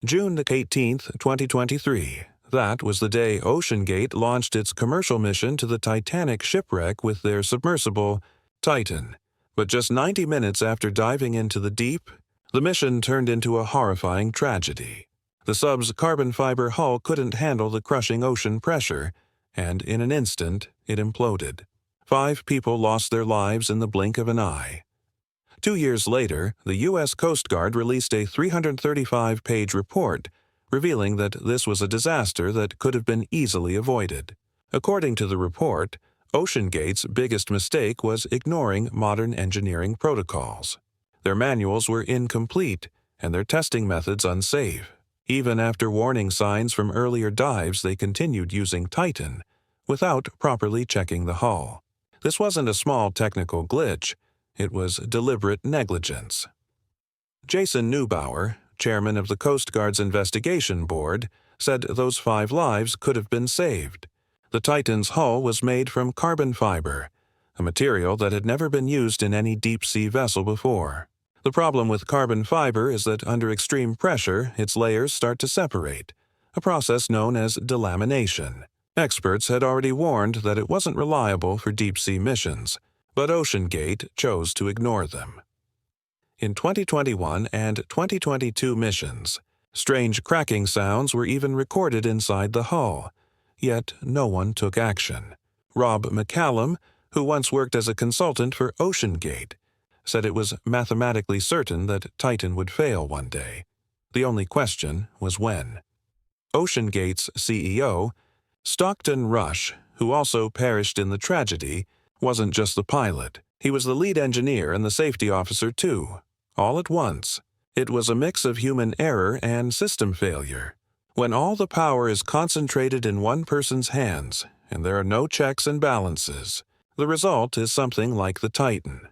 June 18, 2023. That was the day OceanGate launched its commercial mission to the Titanic shipwreck with their submersible, Titan. But just 90 minutes after diving into the deep, the mission turned into a horrifying tragedy. The sub's carbon fiber hull couldn't handle the crushing ocean pressure, and in an instant, it imploded. 5 people lost their lives in the blink of an eye. 2 years later, the U.S. Coast Guard released a 335-page report revealing that this was a disaster that could have been easily avoided. According to the report, OceanGate's biggest mistake was ignoring modern engineering protocols. Their manuals were incomplete and their testing methods unsafe. Even after warning signs from earlier dives, they continued using Titan without properly checking the hull. This wasn't a small technical glitch. It was deliberate negligence. Jason Neubauer, chairman of the Coast Guard's investigation board, said those 5 lives could have been saved. The Titan's hull was made from carbon fiber, a material that had never been used in any deep-sea vessel before. The problem with carbon fiber is that under extreme pressure, its layers start to separate, a process known as delamination. Experts had already warned that it wasn't reliable for deep-sea missions, but OceanGate chose to ignore them. In 2021 and 2022 missions, strange cracking sounds were even recorded inside the hull, yet no one took action. Rob McCallum, who once worked as a consultant for OceanGate, said it was mathematically certain that Titan would fail one day. The only question was when. OceanGate's CEO, Stockton Rush, who also perished in the tragedy, wasn't just the pilot. He was the lead engineer and the safety officer too, all at once. It was a mix of human error and system failure. When all the power is concentrated in one person's hands and there are no checks and balances, the result is something like the Titan.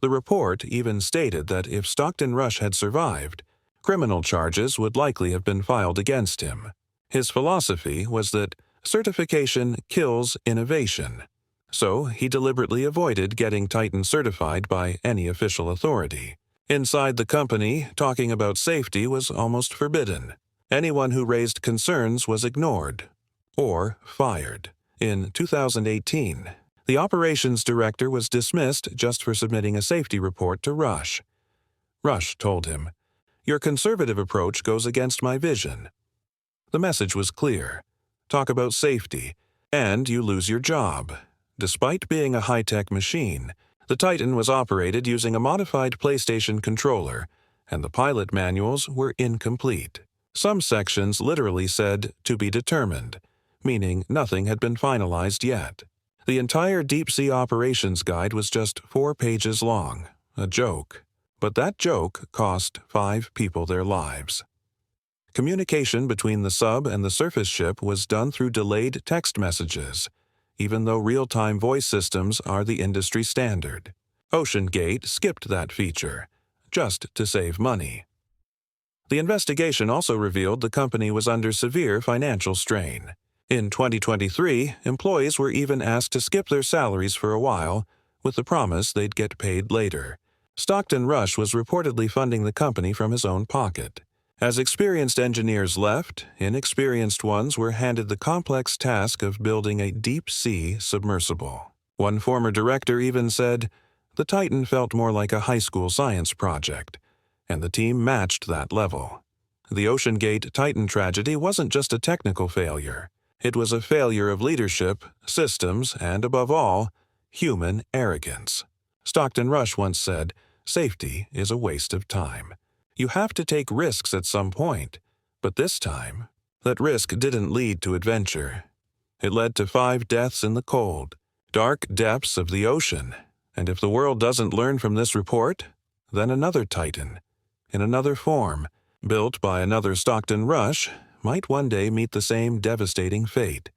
The report even stated that if Stockton Rush had survived, criminal charges would likely have been filed against him. His philosophy was that certification kills innovation. So he deliberately avoided getting Titan certified by any official authority. Inside the company, talking about safety was almost forbidden. Anyone who raised concerns was ignored or fired. In 2018, the operations director was dismissed just for submitting a safety report to Rush. Rush told him, "Your conservative approach goes against my vision." The message was clear. Talk about safety, and you lose your job. Despite being a high-tech machine, the Titan was operated using a modified PlayStation controller, and the pilot manuals were incomplete. Some sections literally said, "to be determined," meaning nothing had been finalized yet. The entire deep-sea operations guide was just 4 pages long, a joke. But that joke cost 5 people their lives. Communication between the sub and the surface ship was done through delayed text messages, even though real-time voice systems are the industry standard. OceanGate skipped that feature, just to save money. The investigation also revealed the company was under severe financial strain. In 2023, employees were even asked to skip their salaries for a while, with the promise they'd get paid later. Stockton Rush was reportedly funding the company from his own pocket. As experienced engineers left, inexperienced ones were handed the complex task of building a deep-sea submersible. One former director even said, "The Titan felt more like a high school science project," and the team matched that level. The OceanGate Titan tragedy wasn't just a technical failure. It was a failure of leadership, systems, and above all, human arrogance. Stockton Rush once said, "Safety is a waste of time." You have to take risks at some point, but this time, that risk didn't lead to adventure. It led to 5 deaths in the cold, dark depths of the ocean, and if the world doesn't learn from this report, then another Titan, in another form, built by another Stockton Rush, might one day meet the same devastating fate.